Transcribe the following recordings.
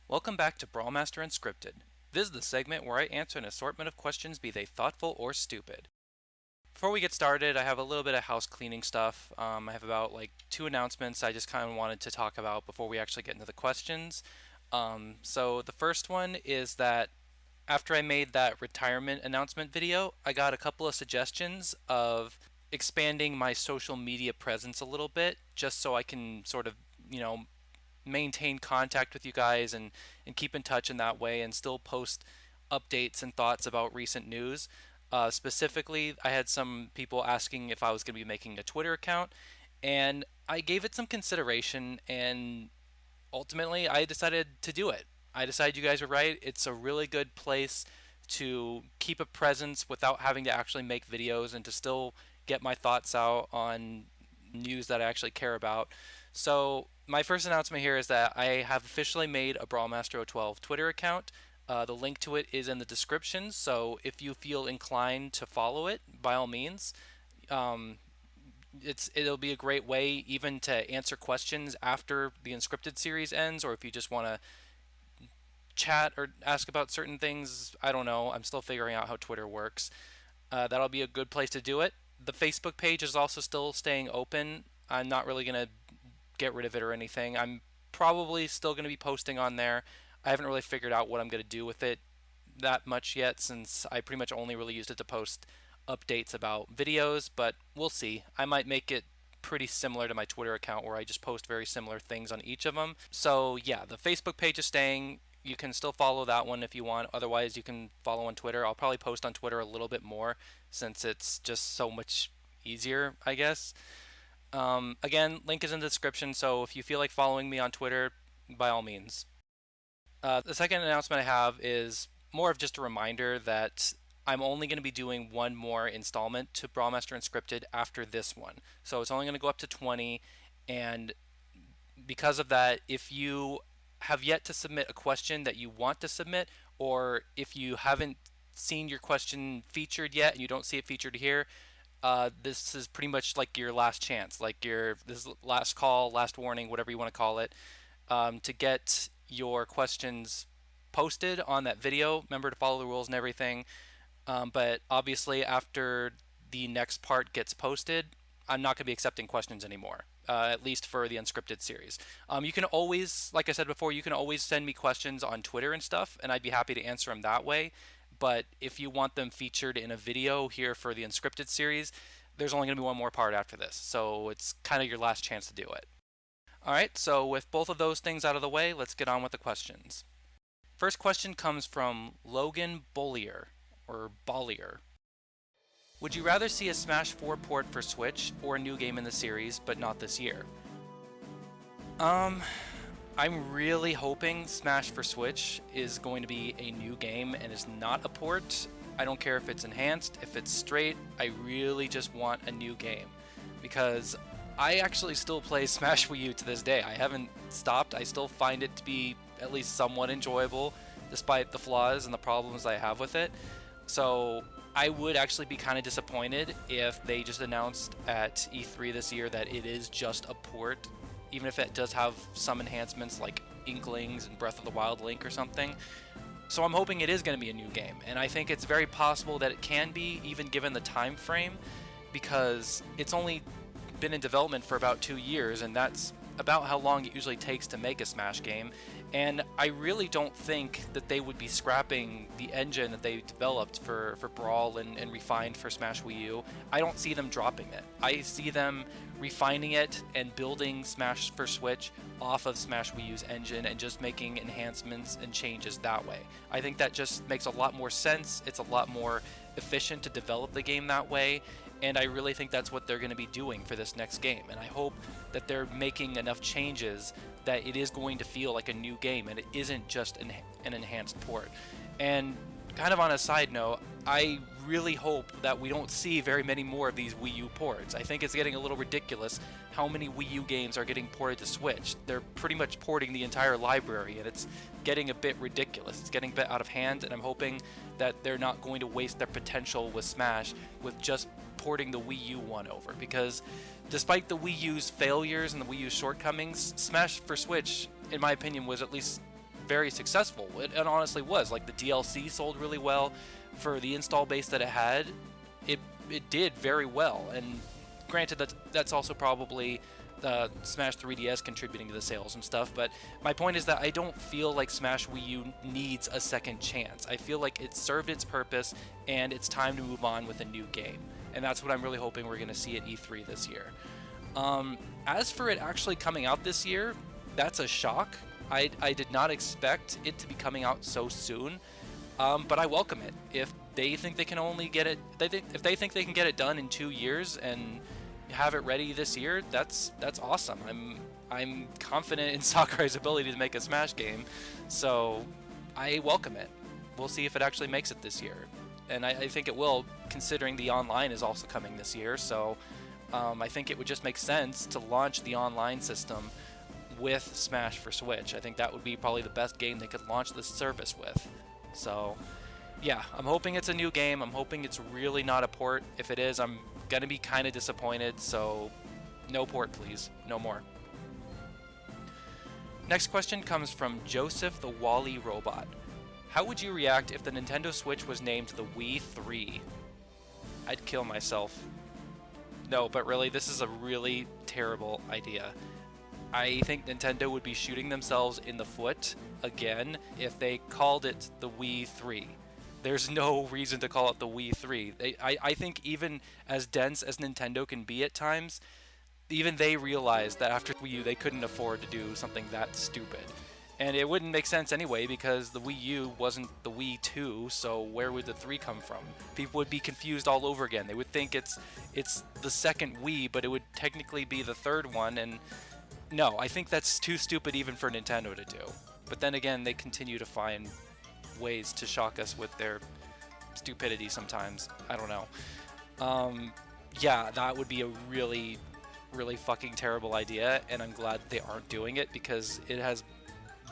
Welcome back to Brawlmaster Unscripted. This is the segment where I answer an assortment of questions, be they thoughtful or stupid. Before we get started, I have a little bit of house cleaning stuff. I have about two announcements I just kind of wanted to talk about before we actually get into the questions. So the first one is that after I made that retirement announcement video, I got a couple of suggestions of expanding my social media presence a little bit, just so I can sort of, you know, maintain contact with you guys and keep in touch in that way and still post updates and thoughts about recent news. Specifically, I had some people asking if I was going to be making a Twitter account, and I gave it some consideration, and ultimately, I decided to do it. I decided you guys were right. It's a really good place to keep a presence without having to actually make videos and to still get my thoughts out on news that I actually care about. So, my first announcement here is that I have officially made a Brawlmaster 12 Twitter account. The link to it is in the description, so if you feel inclined to follow it, by all means. Um, it'll be a great way even to answer questions after the Unscripted series ends, or if you just want to chat or ask about certain things. I don't know. I'm still figuring out how Twitter works. That'll be a good place to do it. The Facebook page is also still staying open. I'm not really going to get rid of it or anything. I'm probably still going to be posting on there. I haven't really figured out what I'm going to do with it that much yet, since I pretty much only really used it to post updates about videos, but we'll see. I might make it pretty similar to my Twitter account where I just post very similar things on each of them. So yeah, the Facebook page is staying. You can still follow that one if you want. Otherwise, you can follow on Twitter. I'll probably post on Twitter a little bit more since it's just so much easier, I guess. Again, link is in the description, so if you feel like following me on Twitter, by all means. The second announcement I have is more of just a reminder that I'm only going to be doing one more installment to Brawlmaster Unscripted after this one. So it's only going to go up to 20, and because of that, if you have yet to submit a question that you want to submit, or if you haven't seen your question featured yet and you don't see it featured here, this is pretty much like your last chance, like this is last call, last warning, whatever you want to call it, to get your questions posted on that video. Remember to follow the rules and everything. But obviously, after the next part gets posted, I'm not going to be accepting questions anymore, at least for the Unscripted series. You can always, like I said before, you can always send me questions on Twitter and stuff, and I'd be happy to answer them that way. But if you want them featured in a video here for the Unscripted series, there's only going to be one more part after this. So it's kind of your last chance to do it. Alright, so with both of those things out of the way, let's get on with the questions. First question comes from Logan Bollier, or Bollier. Would you rather see a Smash 4 port for Switch or a new game in the series, but not this year? I'm really hoping Smash for Switch is going to be a new game and is not a port. I don't care if it's enhanced, if it's straight, I really just want a new game. Because I actually still play Smash Wii U to this day. I haven't stopped. I still find it to be at least somewhat enjoyable, despite the flaws and the problems I have with it. So I would actually be kind of disappointed if they just announced at E3 this year that it is just a port, even if it does have some enhancements like Inklings and Breath of the Wild Link or something. So I'm hoping it is going to be a new game, and I think it's very possible that it can be, even given the time frame, because it's only been in development for about 2 years, and that's about how long it usually takes to make a Smash game. And I really don't think that they would be scrapping the engine that they developed for Brawl and refined for Smash Wii U. I don't see them dropping it. I see them refining it and building Smash for Switch off of Smash Wii U's engine and just making enhancements and changes that way. I think that just makes a lot more sense. It's a lot more efficient to develop the game that way, and I really think that's what they're going to be doing for this next game. And I hope that they're making enough changes that it is going to feel like a new game and it isn't just an enhanced port. And kind of on a side note, I really hope that we don't see very many more of these Wii U ports. I think it's getting a little ridiculous how many Wii U games are getting ported to Switch. They're pretty much porting the entire library, and it's getting a bit ridiculous. It's getting a bit out of hand, and I'm hoping that they're not going to waste their potential with Smash with just porting the Wii U one over, because despite the Wii U's failures and the Wii U's shortcomings, Smash for Switch, in my opinion, was at least very successful. It honestly was. Like, the DLC sold really well for the install base that it had. It did very well, and granted that's also probably Smash 3DS contributing to the sales and stuff, but my point is that I don't feel like Smash Wii U needs a second chance. I feel like it served its purpose, and it's time to move on with a new game, and that's what I'm really hoping we're going to see at E3 this year. As for it actually coming out this year, that's a shock. I did not expect it to be coming out so soon, but I welcome it. If they think they can only get it, if they think they can get it done in 2 years and have it ready this year, that's awesome. I'm confident in Sakurai's ability to make a Smash game, so I welcome it. We'll see if it actually makes it this year, and I think it will, considering the online is also coming this year. So I think it would just make sense to launch the online system with Smash for Switch. I think that would be probably the best game they could launch this service with. So yeah, I'm hoping it's a new game. I'm hoping it's really not a port. If it is, I'm gonna be kind of disappointed, so no port, please. No more. Next question comes from Joseph the Wally Robot. How would you react if the Nintendo Switch was named the Wii 3? I'd kill myself. No, but really, this is a really terrible idea. I think Nintendo would be shooting themselves in the foot again if they called it the Wii 3. There's no reason to call it the Wii 3. I think even as dense as Nintendo can be at times, even they realized that after Wii U they couldn't afford to do something that stupid. And it wouldn't make sense anyway, because the Wii U wasn't the Wii 2, so where would the 3 come from? People would be confused all over again. They would think it's the second Wii, but it would technically be the third one, and no, I think that's too stupid even for Nintendo to do. But then again, they continue to find ways to shock us with their stupidity sometimes. I don't know. Yeah, that would be a really, really fucking terrible idea, and I'm glad they aren't doing it, because it has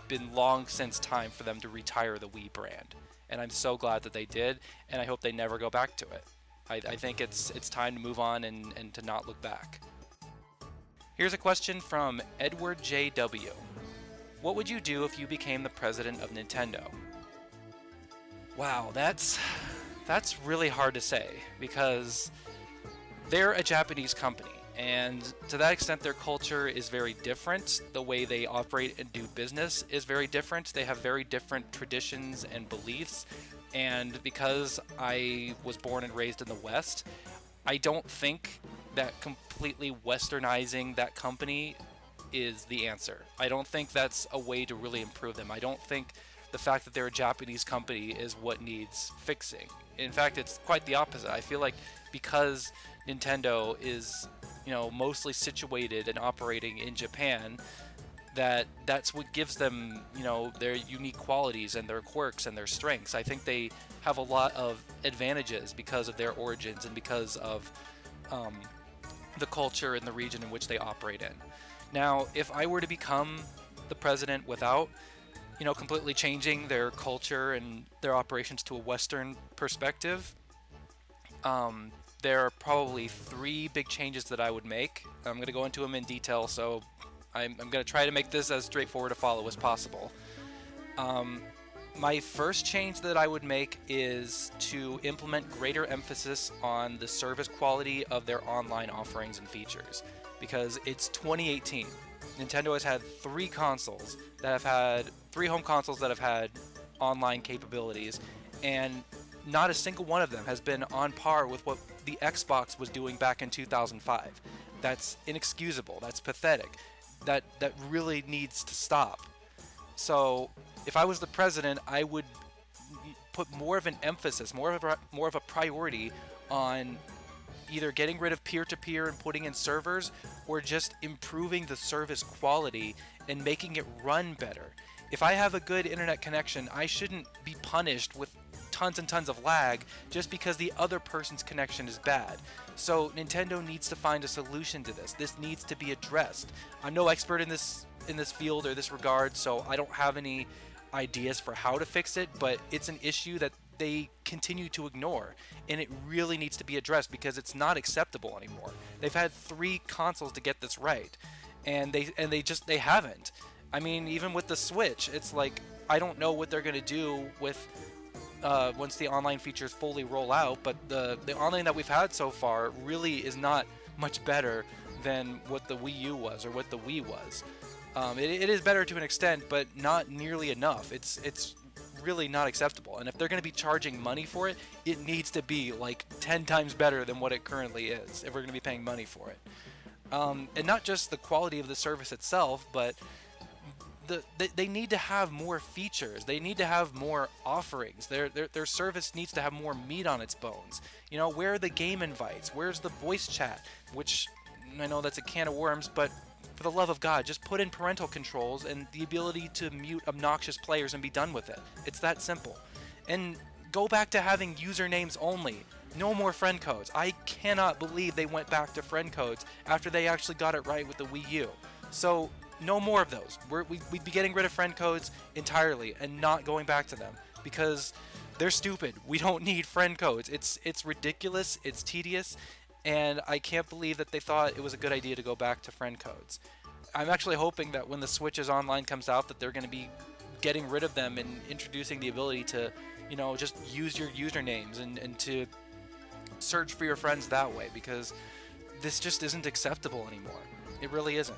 been long since time for them to retire the Wii brand. And I'm so glad that they did, and I hope they never go back to it. I think it's time to move on and to not look back. Here's a question from Edward J.W. What would you do if you became the president of Nintendo? Wow, that's really hard to say, because they're a Japanese company, and to that extent their culture is very different. The way they operate and do business is very different. They have very different traditions and beliefs, and because I was born and raised in the West, I don't think that completely westernizing that company is the answer. I don't think that's a way to really improve them. I don't think the fact that they're a Japanese company is what needs fixing. In fact, it's quite the opposite. I feel like because Nintendo is, mostly situated and operating in Japan, that's what gives them, their unique qualities and their quirks and their strengths. I think they have a lot of advantages because of their origins and because of the culture and the region in which they operate in. Now, if I were to become the president without, completely changing their culture and their operations to a Western perspective, there are probably 3 big changes that I would make. I'm going to go into them in detail, so I'm going to try to make this as straightforward to follow as possible. My first change that I would make is to implement greater emphasis on the service quality of their online offerings and features, because it's 2018. Nintendo has had 3 home consoles that have had online capabilities, and not a single one of them has been on par with what the Xbox was doing back in 2005. That's inexcusable. That's pathetic. That really needs to stop. So if I was the president, I would put more of an emphasis, more of a priority on either getting rid of peer-to-peer and putting in servers, or just improving the service quality and making it run better. If I have a good internet connection, I shouldn't be punished with tons and tons of lag just because the other person's connection is bad. So Nintendo needs to find a solution to this. This needs to be addressed. I'm no expert in this field or this regard, so I don't have any ideas for how to fix it, but it's an issue that they continue to ignore, and it really needs to be addressed because it's not acceptable anymore. They've had 3 consoles to get this right, and they haven't. I mean, even with the Switch, it's like I don't know what they're going to do with once the online features fully roll out, but the online that we've had so far really is not much better than what the Wii U was or what the Wii was. It is better to an extent, but not nearly enough. It's really not acceptable. And if they're going to be charging money for it, it needs to be like 10 times better than what it currently is if we're going to be paying money for it. And not just the quality of the service itself, but they need to have more features. They need to have more offerings. Their service needs to have more meat on its bones. You know, where are the game invites? Where's the voice chat? Which, I know that's a can of worms, but for the love of God, just put in parental controls and the ability to mute obnoxious players and be done with it. It's that simple. And go back to having usernames only. No more friend codes. I cannot believe they went back to friend codes after they actually got it right with the Wii U. So no more of those. We'd be getting rid of friend codes entirely and not going back to them because they're stupid. We don't need friend codes. It's ridiculous. It's tedious. And I can't believe that they thought it was a good idea to go back to friend codes. I'm actually hoping that when the Switch's Online comes out that they're going to be getting rid of them and introducing the ability to, you know, just use your usernames and to search for your friends that way, because this just isn't acceptable anymore. It really isn't.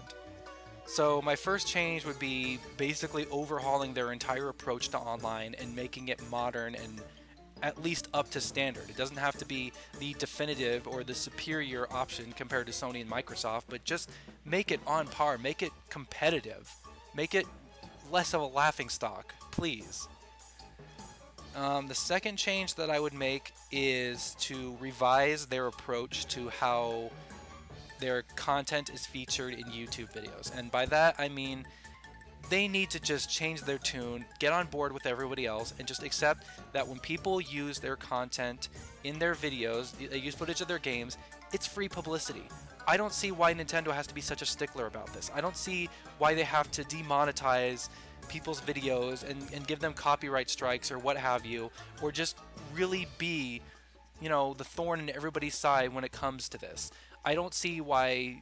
So my first change would be basically overhauling their entire approach to online and making it modern and at least up to standard. It doesn't have to be the definitive or the superior option compared to Sony and Microsoft, but just make it on par, make it competitive, make it less of a laughingstock, please. The second change that I would make is to revise their approach to how their content is featured in YouTube videos. And by that, I mean they need to just change their tune, get on board with everybody else, and just accept that when people use their content in their videos, they use footage of their games, it's free publicity. I don't see why Nintendo has to be such a stickler about this. I don't see why they have to demonetize people's videos and give them copyright strikes or what have you, or just really be, you know, the thorn in everybody's side when it comes to this. I don't see why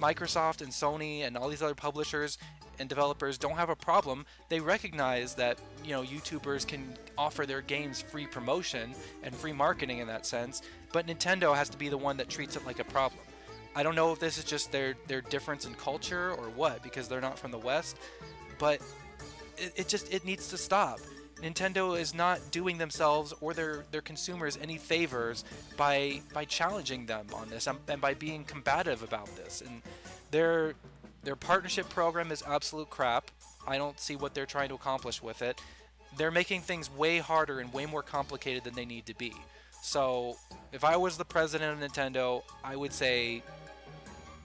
Microsoft and Sony and all these other publishers and developers don't have a problem. They recognize that, you know, YouTubers can offer their games free promotion and free marketing in that sense, but Nintendo has to be the one that treats it like a problem. I don't know if this is just their difference in culture or what, because they're not from the West, but it needs to stop. Nintendo is not doing themselves or their consumers any favors by challenging them on this and by being combative about this. And their partnership program is absolute crap. I don't see what they're trying to accomplish with it. They're making things way harder and way more complicated than they need to be. So if I was the president of Nintendo, I would say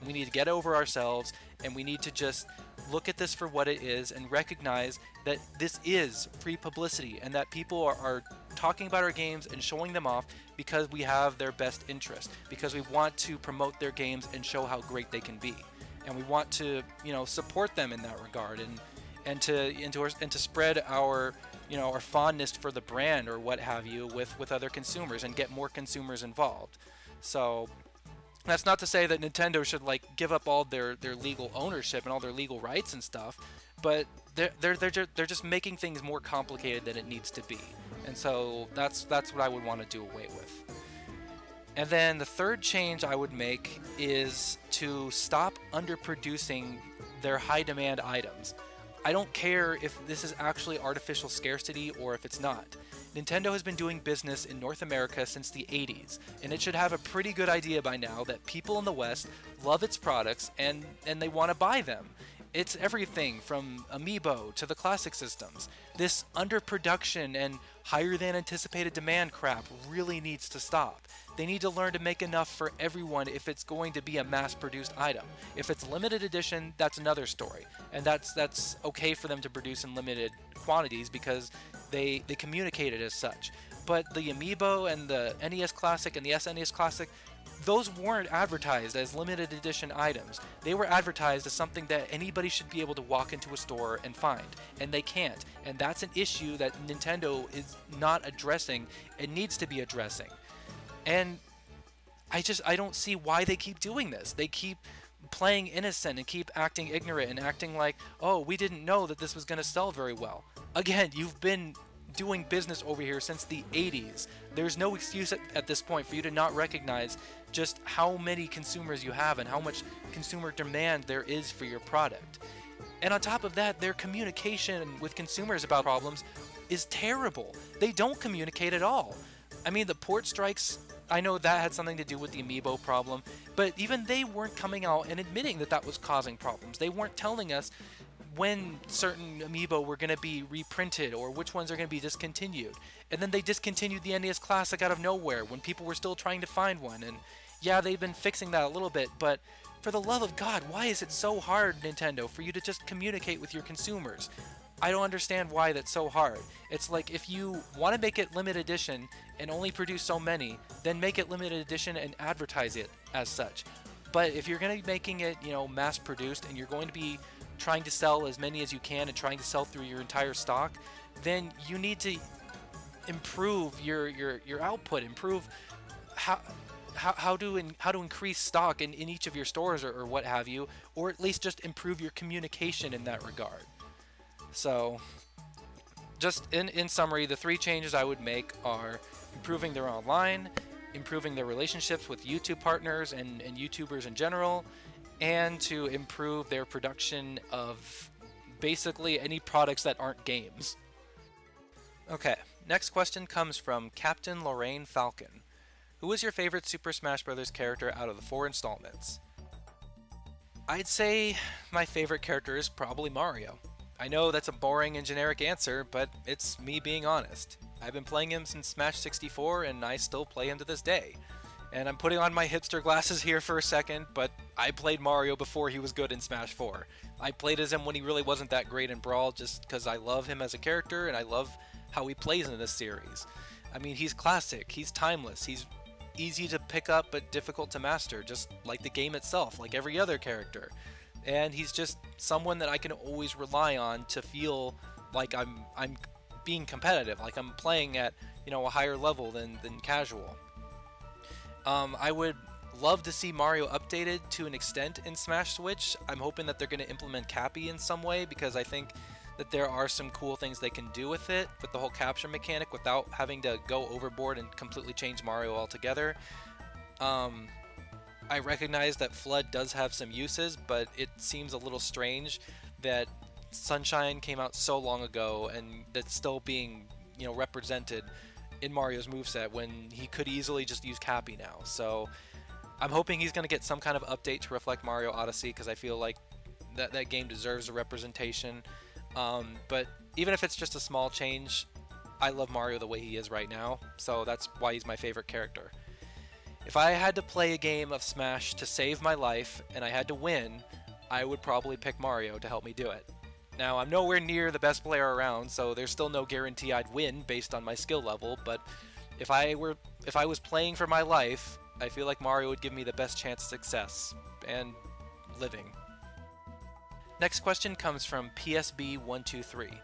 we need to get over ourselves and we need to just look at this for what it is and recognize that this is free publicity and that people are talking about our games and showing them off because we have their best interest, because we want to promote their games and show how great they can be, and we want to, you know, support them in that regard and to spread our, you know, our fondness for the brand or what have you with other consumers and get more consumers involved. So that's not to say that Nintendo should like give up all their legal ownership and all their legal rights and stuff, but they're just making things more complicated than it needs to be. And so that's what I would want to do away with. And then the third change I would make is to stop underproducing their high demand items. I don't care if this is actually artificial scarcity or if it's not. Nintendo has been doing business in North America since the 80s, and it should have a pretty good idea by now that people in the West love its products and they want to buy them. It's everything from Amiibo to the classic systems. This underproduction and higher than anticipated demand crap really needs to stop. They need to learn to make enough for everyone if it's going to be a mass-produced item. If it's limited edition, that's another story, and that's okay for them to produce in limited quantities because they communicate it as such. But the Amiibo and the NES Classic and the SNES Classic, those weren't advertised as limited edition items. They were advertised as something that anybody should be able to walk into a store and find, and they can't. And that's an issue that Nintendo is not addressing and needs to be addressing. And I don't see why they keep doing this. They keep playing innocent and keep acting ignorant and acting like, oh, we didn't know that this was going to sell very well. Again, you've been doing business over here since the 80s. There's no excuse at this point for you to not recognize just how many consumers you have and how much consumer demand there is for your product. And on top of that, their communication with consumers about problems is terrible. They don't communicate at all. I mean, the port strikes, I know that had something to do with the amiibo problem, but even they weren't coming out and admitting that that was causing problems. They weren't telling us when certain amiibo were going to be reprinted or which ones are going to be discontinued. And then they discontinued the NES Classic out of nowhere when people were still trying to find one. And yeah, they've been fixing that a little bit, but for the love of God, why is it so hard, Nintendo, for you to just communicate with your consumers? I don't understand why that's so hard. It's like, if you want to make it limited edition and only produce so many, then make it limited edition and advertise it as such. But if you're going to be making it, mass produced, and you're going to be trying to sell as many as you can and trying to sell through your entire stock, then you need to improve your output, improve how to increase stock in each of your stores or what have you, or at least just improve your communication in that regard. So, just in summary, the 3 changes I would make are improving their online, improving their relationships with YouTube partners and YouTubers in general, and to improve their production of basically any products that aren't games. Okay, next question comes from Captain Lorraine Falcon. Who is your favorite Super Smash Bros. Character out of the 4 installments? I'd say my favorite character is probably Mario. I know that's a boring and generic answer, but it's me being honest. I've been playing him since Smash 64, and I still play him to this day. And I'm putting on my hipster glasses here for a second, but I played Mario before he was good in Smash 4. I played as him when he really wasn't that great in Brawl, just because I love him as a character, and I love how he plays in this series. I mean, he's classic, he's timeless, he's easy to pick up but difficult to master, just like the game itself, like every other character. And he's just someone that I can always rely on to feel like I'm being competitive, like I'm playing at a higher level than casual. I would love to see Mario updated to an extent in Smash Switch. I'm hoping that they're going to implement Cappy in some way, because I think that there are some cool things they can do with it, with the whole capture mechanic, without having to go overboard and completely change Mario altogether. I recognize that Flood does have some uses, but it seems a little strange that Sunshine came out so long ago and that's still being, represented in Mario's moveset when he could easily just use Cappy now. So I'm hoping he's going to get some kind of update to reflect Mario Odyssey, because I feel like that game deserves a representation. But even if it's just a small change, I love Mario the way he is right now, so that's why he's my favorite character. If I had to play a game of Smash to save my life and I had to win, I would probably pick Mario to help me do it. Now, I'm nowhere near the best player around, so there's still no guarantee I'd win based on my skill level, but if I was playing for my life, I feel like Mario would give me the best chance of success and living. Next question comes from PSB123.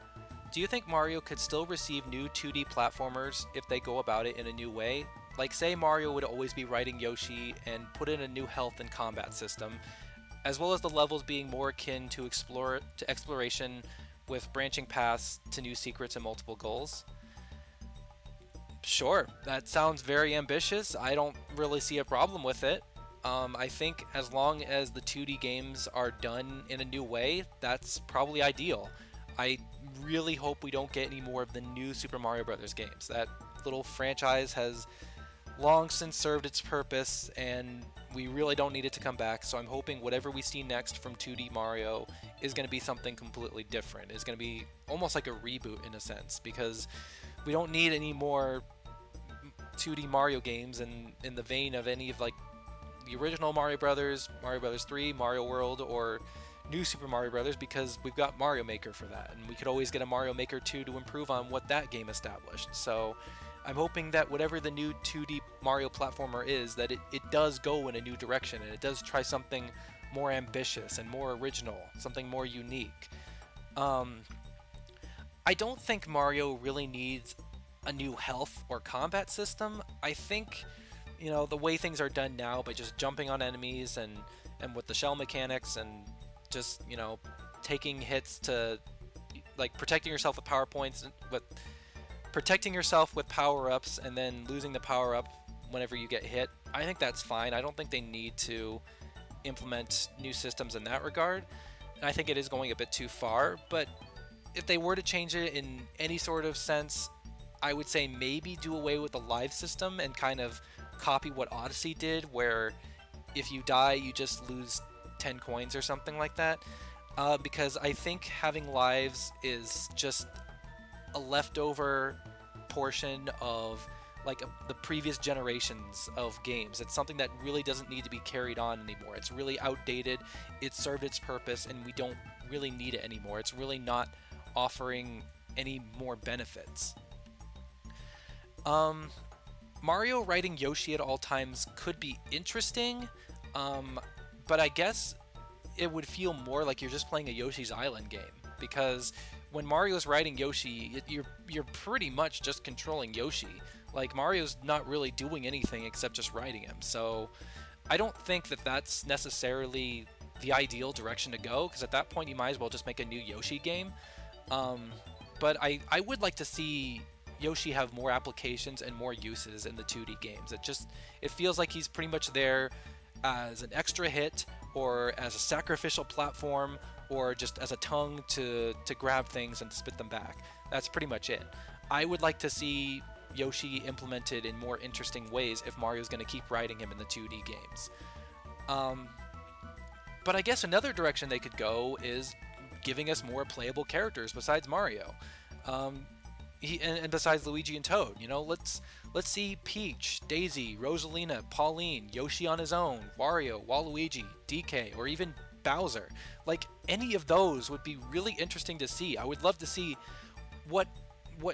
Do you think Mario could still receive new 2D platformers if they go about it in a new way? Like, say Mario would always be riding Yoshi and put in a new health and combat system, as well as the levels being more akin to exploration with branching paths to new secrets and multiple goals. Sure, that sounds very ambitious. I don't really see a problem with it. I think as long as the 2D games are done in a new way, that's probably ideal. I really hope we don't get any more of the new Super Mario Bros. Games. That little franchise has long since served its purpose, and we really don't need it to come back, so I'm hoping whatever we see next from 2D Mario is going to be something completely different. It's going to be almost like a reboot in a sense, because we don't need any more 2D Mario games in the vein of any of like the original Mario Brothers, Mario Brothers 3, Mario World, or new Super Mario Brothers, because we've got Mario Maker for that, and we could always get a Mario Maker 2 to improve on what that game established. So I'm hoping that whatever the new 2D Mario platformer is, that it does go in a new direction, and it does try something more ambitious and more original, something more unique. I don't think Mario really needs a new health or combat system. I think, the way things are done now, by just jumping on enemies and and with the shell mechanics and just, you know, taking hits to like protecting yourself with power points, with protecting yourself with power-ups and then losing the power-up whenever you get hit. I think that's fine. I don't think they need to implement new systems in that regard. And I think it is going a bit too far, but if they were to change it in any sort of sense, I would say maybe do away with the live system and kind of copy what Odyssey did, where if you die, you just lose 10 coins or something like that. Because I think having lives is just a leftover portion of the previous generations of games. It's something that really doesn't need to be carried on anymore. It's really outdated. It served its purpose, and we don't really need it anymore. It's really not offering any more benefits. Mario riding Yoshi at all times could be interesting, but I guess it would feel more like you're just playing a Yoshi's Island game, because when Mario's riding Yoshi, you're pretty much just controlling Yoshi. Like, Mario's not really doing anything except just riding him. So I don't think that that's necessarily the ideal direction to go, because at that point you might as well just make a new Yoshi game. But I would like to see Yoshi have more applications and more uses in the 2D games. It feels like he's pretty much there as an extra hit, or as a sacrificial platform, or just as a tongue to grab things and to spit them back. That's pretty much it. I would like to see Yoshi implemented in more interesting ways if Mario's going to keep riding him in the 2D games. But I guess another direction they could go is giving us more playable characters besides Mario. And besides Luigi and Toad, you know, let's see Peach, Daisy, Rosalina, Pauline, Yoshi on his own, Wario, Waluigi, DK, or even Bowser. Like, any of those would be really interesting to see. I would love to see what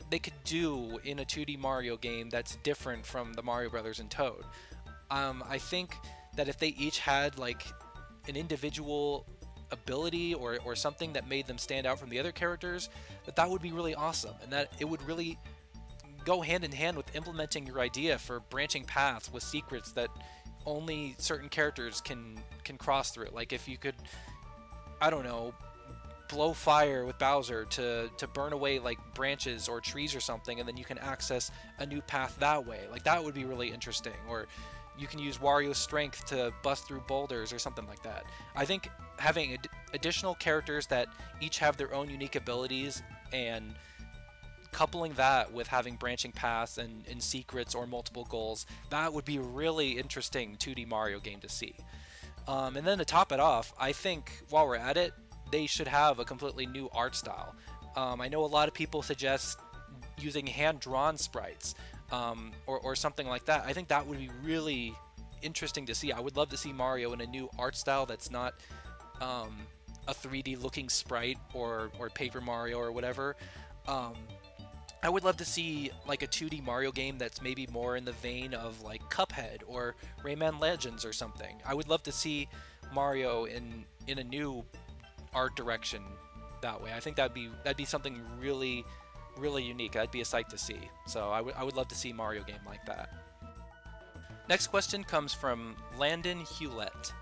they could do in a 2D Mario game that's different from the Mario Brothers and Toad. I think that if they each had like an individual ability or something that made them stand out from the other characters, that would be really awesome, and that it would really go hand in hand with implementing your idea for branching paths with secrets that only certain characters can cross through. Like, if you could, I don't know, blow fire with Bowser to burn away like branches or trees or something, and then you can access a new path that way. Like, that would be really interesting. Or you can use Wario's strength to bust through boulders or something like that. I think having additional characters that each have their own unique abilities, and coupling that with having branching paths and secrets or multiple goals, that would be a really interesting 2D Mario game to see. And then to top it off, I think while we're at it, they should have a completely new art style. I know a lot of people suggest using hand-drawn sprites, or something like that. I think that would be really interesting to see. I would love to see Mario in a new art style that's not a 3D looking sprite or Paper Mario or whatever. I would love to see like a 2D Mario game that's maybe more in the vein of like Cuphead or Rayman Legends or something. I would love to see Mario in a new art direction that way. I think that'd be something really unique. That'd be a sight to see. So I would love to see Mario game like that. Next question comes from Landon Hewlett.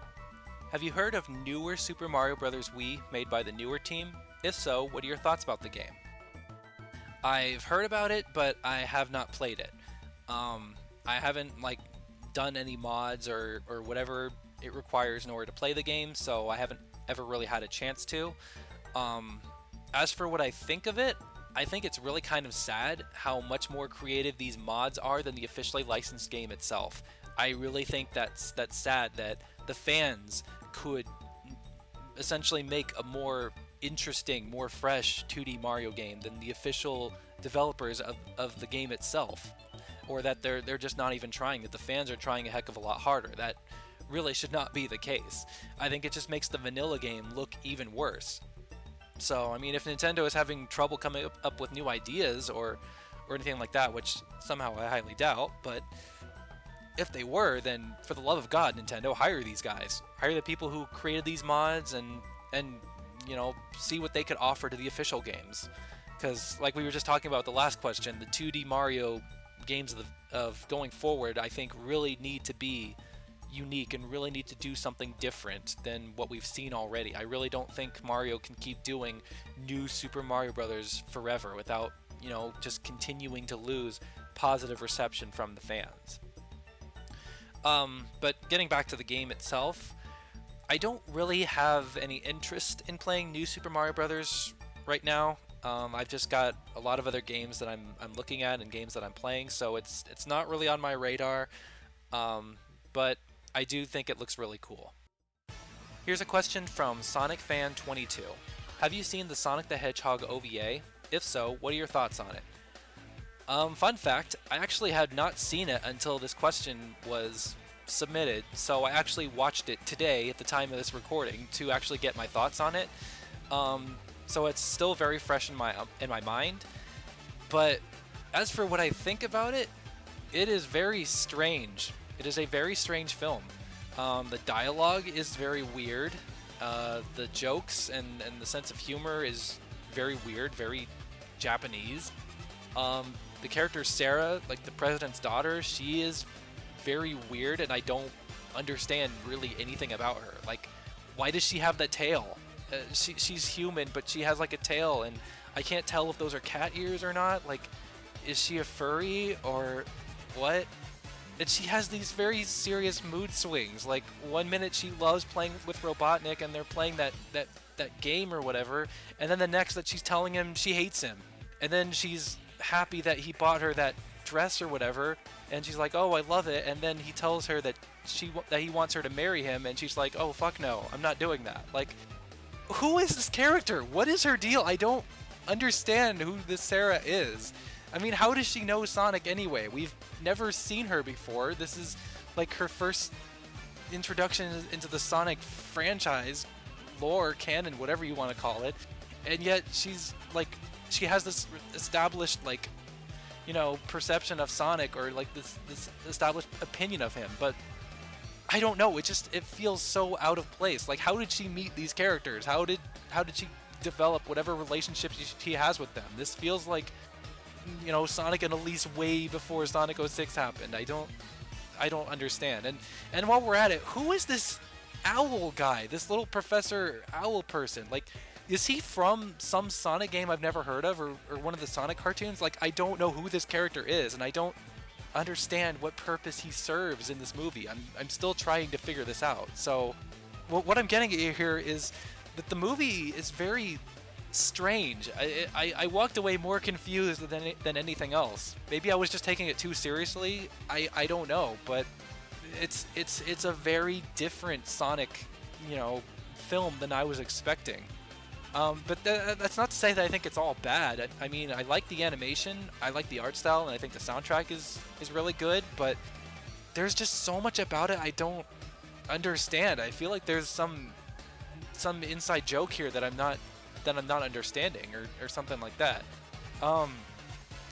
Have you heard of newer Super Mario Bros. Wii made by the newer team? If so, what are your thoughts about the game? I've heard about it, but I have not played it. I haven't like done any mods or whatever it requires in order to play the game, so I haven't ever really had a chance to. As for what I think of it, I think it's really kind of sad how much more creative these mods are than the officially licensed game itself. I really think that's sad that the fans could essentially make a more interesting, more fresh 2D Mario game than the official developers of the game itself, or that they're just not even trying, that the fans are trying a heck of a lot harder. That really should not be the case. I think it just makes the vanilla game look even worse. So, I mean, if Nintendo is having trouble coming up with new ideas or anything like that, which somehow I highly doubt, but if they were, then for the love of God, Nintendo, hire these guys. Hire the people who created these mods and you know, see what they could offer to the official games. Because, like we were just talking about the last question, the 2D Mario games of going forward, I think, really need to be unique and really need to do something different than what we've seen already. I really don't think Mario can keep doing new Super Mario Brothers forever without, just continuing to lose positive reception from the fans. But getting back to the game itself, I don't really have any interest in playing new Super Mario Brothers right now. I've just got a lot of other games that I'm looking at and games that I'm playing, so it's not really on my radar. But I do think it looks really cool. Here's a question from Sonic Fan 22. Have you seen the Sonic the Hedgehog OVA? If so, what are your thoughts on it? Fun fact, I actually had not seen it until this question was submitted, so I actually watched it today at the time of this recording to actually get my thoughts on it. So it's still very fresh in my mind. But as for what I think about it, it is very strange. It is a very strange film. The dialogue is very weird. The jokes and the sense of humor is very weird, very Japanese. The character Sarah, like the president's daughter, she is very weird, and I don't understand really anything about her. Like, why does she have that tail? She's human, but she has like a tail, and I can't tell if those are cat ears or not. Like, is she a furry or what? And she has these very serious mood swings. Like, one minute she loves playing with Robotnik and they're playing that game or whatever, and then the next that she's telling him she hates him. And then she's happy that he bought her that dress or whatever, and she's like, oh, I love it. And then he tells her that he wants her to marry him, and she's like, oh, fuck no, I'm not doing that. Like, who is this character? What is her deal? I don't understand who this Sarah is. I mean, how does she know Sonic anyway? We've never seen her before. This is like her first introduction into the Sonic franchise, lore, canon, whatever you want to call it. And yet she's like, she has this established, like, perception of Sonic, or like this established opinion of him. But I don't know. It feels so out of place. Like, how did she meet these characters? How did she develop whatever relationship she has with them? This feels like, Sonic and Elise way before Sonic 06 happened. I don't understand. And while we're at it, who is this owl guy? This little Professor Owl person? Like, is he from some Sonic game I've never heard of, or one of the Sonic cartoons? Like, I don't know who this character is, and I don't understand what purpose he serves in this movie. I'm still trying to figure this out. So, what I'm getting at here is that the movie is very strange. I walked away more confused than anything else. Maybe I was just taking it too seriously. I don't know, but it's a very different Sonic, film than I was expecting. But that's not to say that I think it's all bad. I mean, I like the animation, I like the art style, and I think the soundtrack is really good, but there's just so much about it I don't understand. I feel like there's some inside joke here that I'm not understanding, or something like that.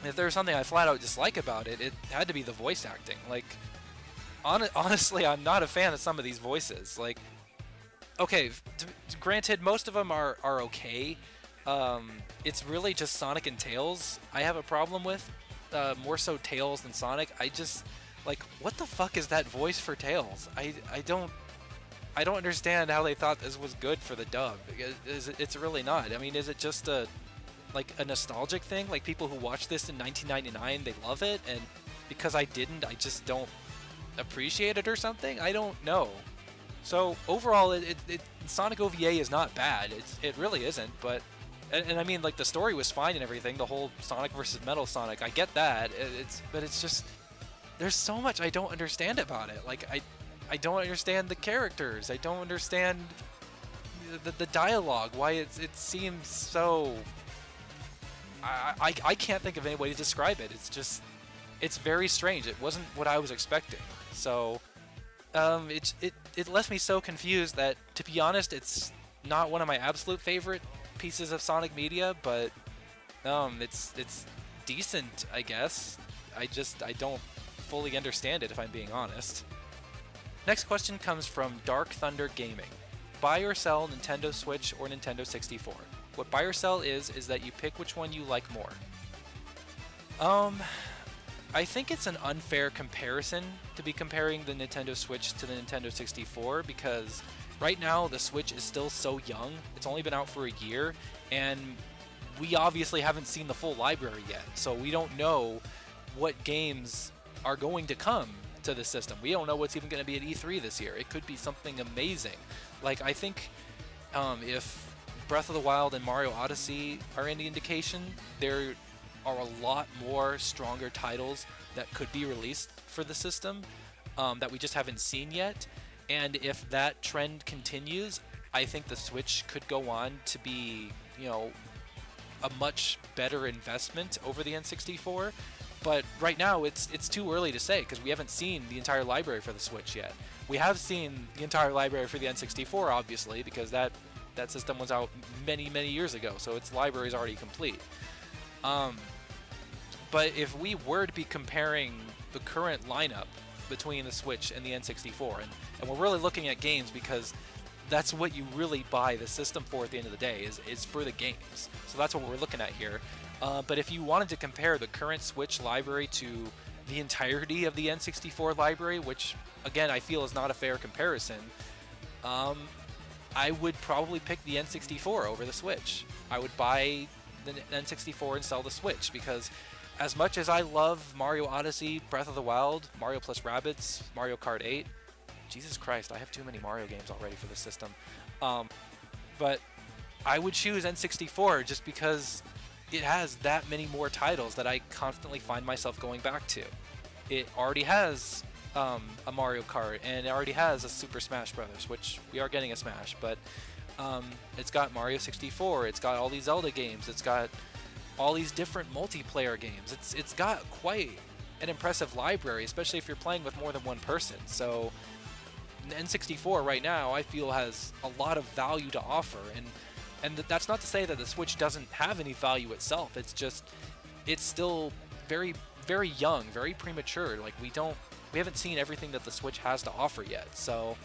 If there's something I flat out dislike about it, it had to be the voice acting. Like, honestly, I'm not a fan of some of these voices. Like, okay, granted, most of them are okay. It's really just Sonic and Tails I have a problem with. More so Tails than Sonic. I just, like, what the fuck is that voice for Tails? I don't understand how they thought this was good for the dub. It's really not. I mean, is it just a nostalgic thing? Like, people who watched this in 1999, they love it, and because I didn't, I just don't appreciate it or something? I don't know. So overall, Sonic OVA is not bad. It really isn't. But and I mean, like, the story was fine and everything. The whole Sonic versus Metal Sonic, I get that. But it's just, there's so much I don't understand about it. Like, I don't understand the characters. I don't understand the dialogue. Why it seems so. I can't think of any way to describe it. It's very strange. It wasn't what I was expecting. So. It left me so confused that, to be honest, it's not one of my absolute favorite pieces of Sonic media, but it's decent, I guess. I don't fully understand it, if I'm being honest. Next question comes from Dark Thunder Gaming. Buy or sell Nintendo Switch or Nintendo 64? What buy or sell is that you pick which one you like more. I think it's an unfair comparison to be comparing the Nintendo Switch to the Nintendo 64 because right now the Switch is still so young. It's only been out for a year, and we obviously haven't seen the full library yet. So we don't know what games are going to come to the system. We don't know what's even going to be at E3 this year. It could be something amazing. Like, I think if Breath of the Wild and Mario Odyssey are any indication, there are a lot more stronger titles that could be released for the system that we just haven't seen yet. And if that trend continues, I think the Switch could go on to be, a much better investment over the N64. But right now, it's too early to say because we haven't seen the entire library for the Switch yet. We have seen the entire library for the N64, obviously, because that system was out many, many years ago, so its library is already complete. But if we were to be comparing the current lineup between the Switch and the N64, and we're really looking at games because that's what you really buy the system for at the end of the day, is for the games. So that's what we're looking at here. But if you wanted to compare the current Switch library to the entirety of the N64 library, which, again, I feel is not a fair comparison, I would probably pick the N64 over the Switch. I would buy the N64 and sell the Switch because as much as I love Mario Odyssey, Breath of the Wild, Mario plus Rabbids, Mario Kart 8, Jesus Christ, I have too many Mario games already for the system. But I would choose N64 just because it has that many more titles that I constantly find myself going back to. It already has a Mario Kart, and it already has a Super Smash Brothers, which we are getting a Smash, but it's got Mario 64, it's got all these Zelda games, it's got all these different multiplayer games. It's got quite an impressive library, especially if you're playing with more than one person. So N64 right now, I feel, has a lot of value to offer, and that's not to say that the Switch doesn't have any value itself. It's just it's still very, very young, very premature. Like we haven't seen everything that the Switch has to offer yet. So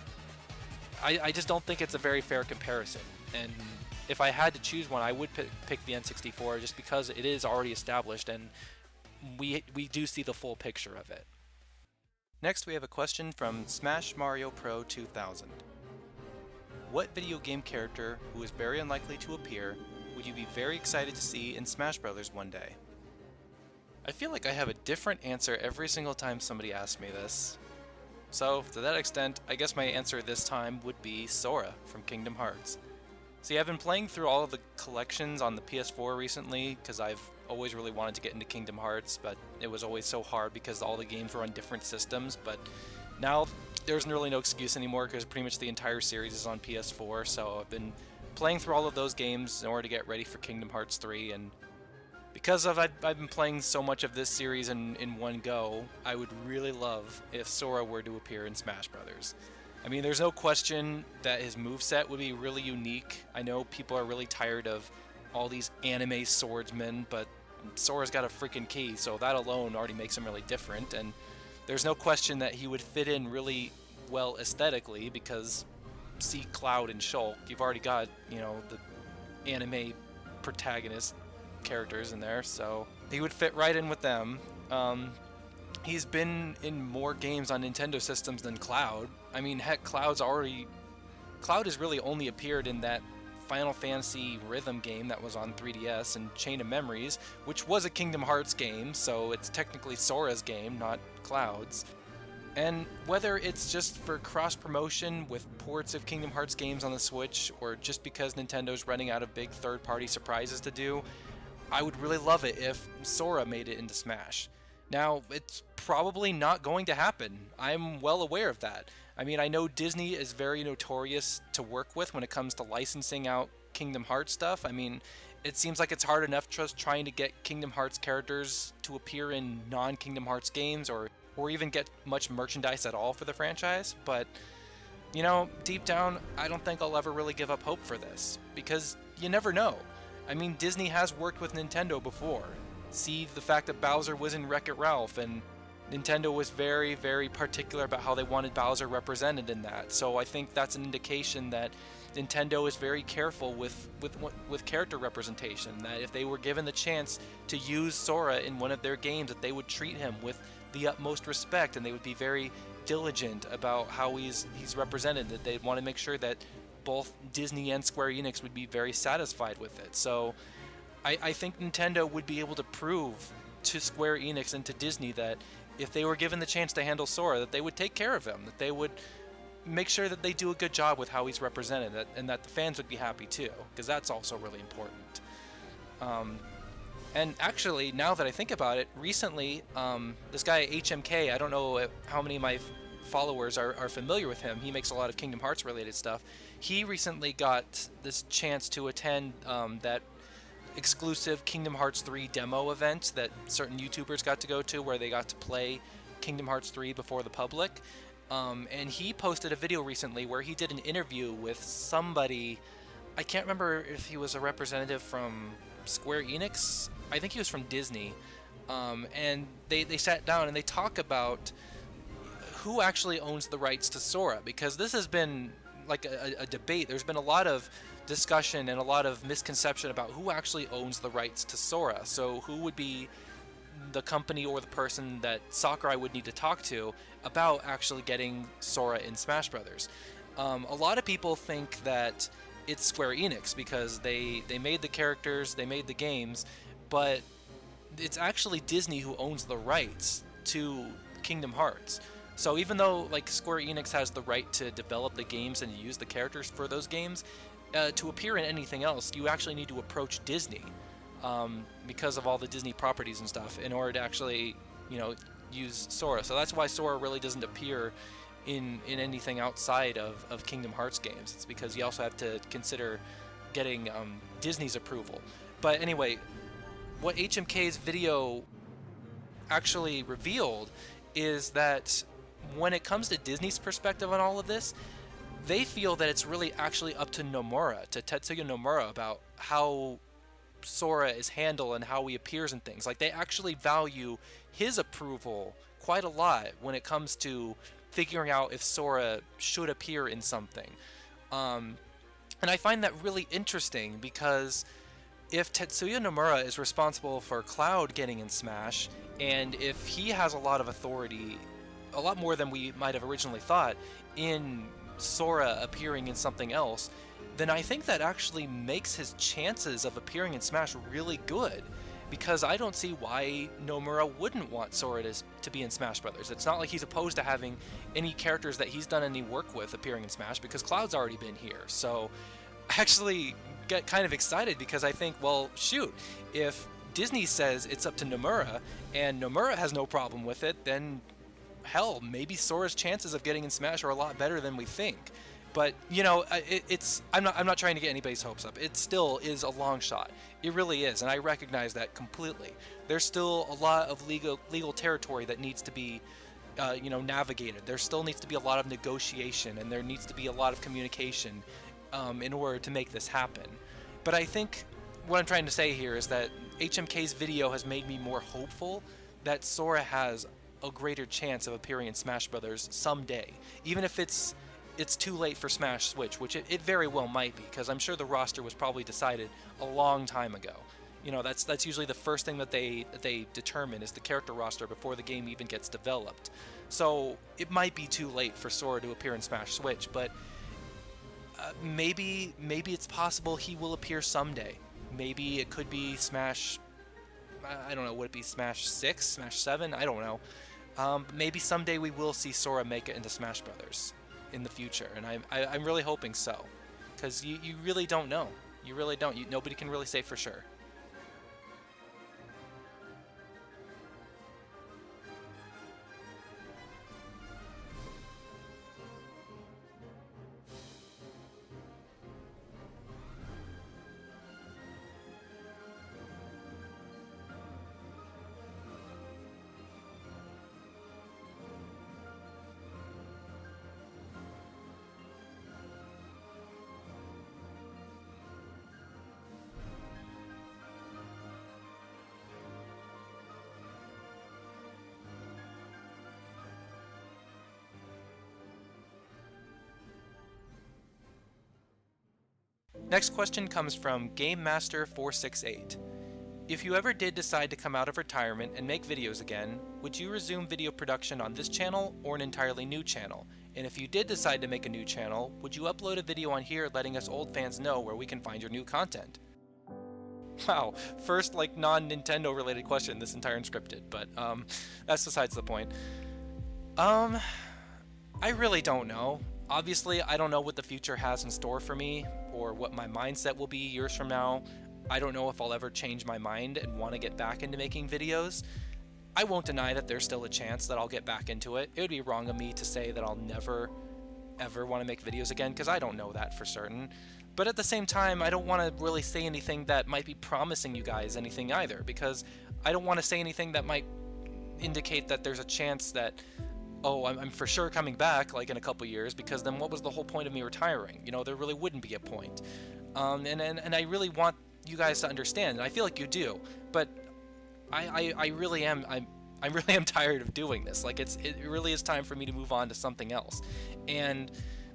I just don't think it's a very fair comparison. And if I had to choose one, I would pick the N64 just because it is already established and we do see the full picture of it. Next, we have a question from Smash Mario Pro 2000. What video game character who is very unlikely to appear would you be very excited to see in Smash Bros. One day? I feel like I have a different answer every single time somebody asks me this. So, to that extent, I guess my answer this time would be Sora from Kingdom Hearts. See, I've been playing through all of the collections on the PS4 recently because I've always really wanted to get into Kingdom Hearts, but it was always so hard because all the games were on different systems. But now there's really no excuse anymore because pretty much the entire series is on PS4, so I've been playing through all of those games in order to get ready for Kingdom Hearts 3, and because I've been playing so much of this series in one go, I would really love if Sora were to appear in Smash Brothers. I mean, there's no question that his moveset would be really unique. I know people are really tired of all these anime swordsmen, but Sora's got a freaking key, so that alone already makes him really different, and there's no question that he would fit in really well aesthetically because see Cloud and Shulk, you've already got, the anime protagonist characters in there, so he would fit right in with them. He's been in more games on Nintendo systems than Cloud. I mean, heck, Cloud has really only appeared in that Final Fantasy rhythm game that was on 3DS and Chain of Memories, which was a Kingdom Hearts game, so it's technically Sora's game, not Cloud's. And whether it's just for cross-promotion with ports of Kingdom Hearts games on the Switch, or just because Nintendo's running out of big third-party surprises to do, I would really love it if Sora made it into Smash. Now, it's probably not going to happen. I'm well aware of that. I mean, I know Disney is very notorious to work with when it comes to licensing out Kingdom Hearts stuff. I mean, it seems like it's hard enough just trying to get Kingdom Hearts characters to appear in non-Kingdom Hearts games or even get much merchandise at all for the franchise. But, deep down, I don't think I'll ever really give up hope for this, because you never know. I mean, Disney has worked with Nintendo before. See the fact that Bowser was in Wreck-It Ralph, and Nintendo was very, very particular about how they wanted Bowser represented in that. So I think that's an indication that Nintendo is very careful with character representation. That if they were given the chance to use Sora in one of their games, that they would treat him with the utmost respect, and they would be very diligent about how he's represented. That they'd want to make sure that both Disney and Square Enix would be very satisfied with it. So I think Nintendo would be able to prove to Square Enix and to Disney that if they were given the chance to handle Sora, that they would take care of him, that they would make sure that they do a good job with how he's represented, and that the fans would be happy too, because that's also really important. And actually, now that I think about it, recently, this guy HMK, I don't know how many of my followers are familiar with him. He makes a lot of Kingdom Hearts related stuff. He recently got this chance to attend that exclusive Kingdom Hearts 3 demo event that certain YouTubers got to go to, where they got to play Kingdom Hearts 3 before the public. And he posted a video recently where he did an interview with somebody. I can't remember if he was a representative from Square Enix. I think he was from Disney. And they sat down and they talk about who actually owns the rights to Sora, because this has been like a debate. There's been a lot of discussion and a lot of misconception about who actually owns the rights to Sora. So who would be the company or the person that Sakurai would need to talk to about actually getting Sora in Smash Brothers? A lot of people think that it's Square Enix because they made the characters, they made the games, but it's actually Disney who owns the rights to Kingdom Hearts. So even though like Square Enix has the right to develop the games and use the characters for those games, to appear in anything else, you actually need to approach Disney, because of all the Disney properties and stuff, in order to actually, use Sora. So that's why Sora really doesn't appear in anything outside of Kingdom Hearts games. It's because you also have to consider getting Disney's approval. But anyway, what HMK's video actually revealed is that when it comes to Disney's perspective on all of this, they feel that it's really actually up to Nomura, to Tetsuya Nomura, about how Sora is handled and how he appears in things. Like, they actually value his approval quite a lot when it comes to figuring out if Sora should appear in something. And I find that really interesting, because if Tetsuya Nomura is responsible for Cloud getting in Smash, and if he has a lot of authority, a lot more than we might have originally thought, in Sora appearing in something else, then I think that actually makes his chances of appearing in Smash really good, because I don't see why Nomura wouldn't want Sora to be in Smash Brothers. It's not like he's opposed to having any characters that he's done any work with appearing in Smash, because Cloud's already been here. So I actually get kind of excited, because I think, well, shoot, if Disney says it's up to Nomura, and Nomura has no problem with it, then hell, maybe Sora's chances of getting in Smash are a lot better than we think. But I'm not trying to get anybody's hopes up. It still is a long shot. It really is, and I recognize that completely. There's still a lot of legal territory that needs to be navigated. There still needs to be a lot of negotiation, and there needs to be a lot of communication in order to make this happen. But I think what I'm trying to say here is that HMK's video has made me more hopeful that Sora has a greater chance of appearing in Smash Brothers someday, even if it's too late for Smash Switch, which it very well might be, because I'm sure the roster was probably decided a long time ago. That's usually the first thing that they determine, is the character roster before the game even gets developed. So it might be too late for Sora to appear in Smash Switch, but maybe it's possible he will appear someday. Maybe it could be Smash, I don't know, would it be Smash 6, Smash 7? I don't know. Maybe someday we will see Sora make it into Smash Brothers in the future, and I'm really hoping so, because you really don't know. You really don't. Nobody can really say for sure. Next question comes from GameMaster468. If you ever did decide to come out of retirement and make videos again, would you resume video production on this channel or an entirely new channel? And if you did decide to make a new channel, would you upload a video on here letting us old fans know where we can find your new content? Wow, first like non-Nintendo related question this entire Unscripted, but that's besides the point. I really don't know. Obviously, I don't know what the future has in store for me or what my mindset will be years from now. I don't know if I'll ever change my mind and want to get back into making videos. I won't deny that there's still a chance that I'll get back into it. It would be wrong of me to say that I'll never, ever want to make videos again, because I don't know that for certain. But at the same time, I don't want to really say anything that might be promising you guys anything either, because I don't want to say anything that might indicate that there's a chance that, oh, I'm for sure coming back like in a couple years, because then what was the whole point of me retiring? You know, there really wouldn't be a point. And I really want you guys to understand, and I feel like you do, but I really am I really am tired of doing this. Like it really is time for me to move on to something else. And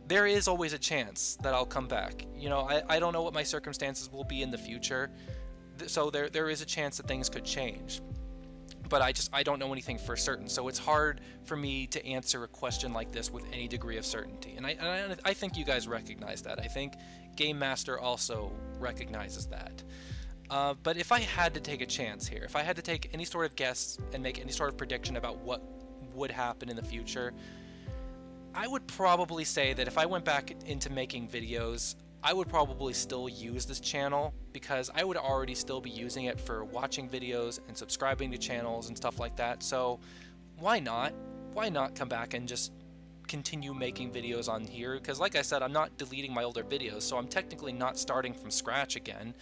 there is always a chance that I'll come back. You know, I don't know what my circumstances will be in the future, so there is a chance that things could change. But I don't know anything for certain, so it's hard for me to answer a question like this with any degree of certainty. And I think you guys recognize that. I think Game Master also recognizes that. But if I had to take a chance here, if I had to take any sort of guess and make any sort of prediction about what would happen in the future, I would probably say that if I went back into making videos, I would probably still use this channel, because I would already still be using it for watching videos and subscribing to channels and stuff like that. So why not? Why not come back and just continue making videos on here? Because like I said, I'm not deleting my older videos, so I'm technically not starting from scratch again.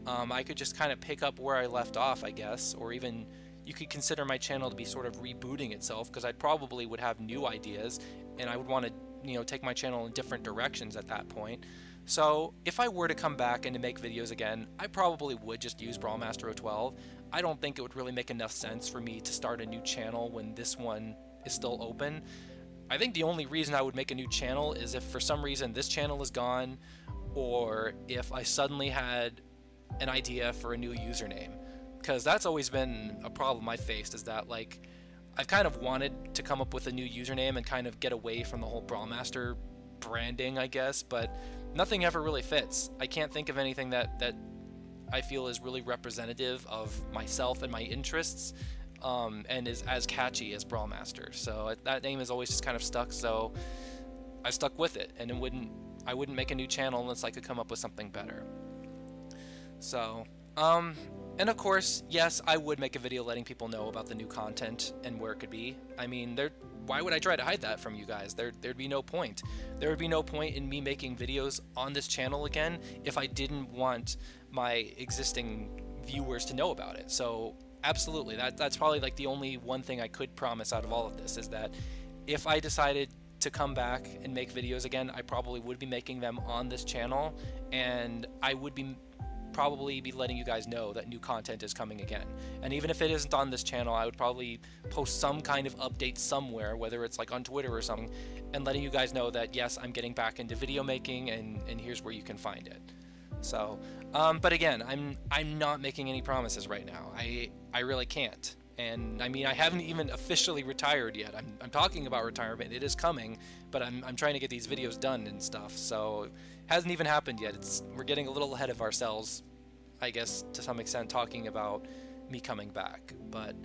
I could just kind of pick up where I left off, I guess, or even you could consider my channel to be sort of rebooting itself, because I probably would have new ideas and I would want to, you know, take my channel in different directions at that point. So if I were to come back and to make videos again, I probably would just use Brawlmaster 12. I don't think it would really make enough sense for me to start a new channel when this one is still open. I think the only reason I would make a new channel is if for some reason this channel is gone, or if I suddenly had an idea for a new username, because that's always been a problem I faced, is that like I've kind of wanted to come up with a new username and kind of get away from the whole Brawlmaster branding, I guess, but nothing ever really fits. I can't think of anything that I feel is really representative of myself and my interests, and is as catchy as Brawlmaster. So that name is always just kind of stuck, so I stuck with it, and I wouldn't make a new channel unless I could come up with something better. So, and of course, yes, I would make a video letting people know about the new content and where it could be. I mean, why would I try to hide that from you guys? There'd be no point. There would be no point in me making videos on this channel again if I didn't want my existing viewers to know about it. So, absolutely, that's probably like the only one thing I could promise out of all of this, is that if I decided to come back and make videos again, I probably would be making them on this channel, and I would probably be letting you guys know that new content is coming again. And even if it isn't on this channel, I would probably post some kind of update somewhere, whether it's like on Twitter or something, and letting you guys know that yes, I'm getting back into video making, and here's where you can find it. So, but again, I'm not making any promises right now. I really can't. And I mean, I haven't even officially retired yet. I'm talking about retirement. It is coming, but I'm trying to get these videos done and stuff. So it hasn't even happened yet. We're getting a little ahead of ourselves, I guess, to some extent, talking about me coming back. But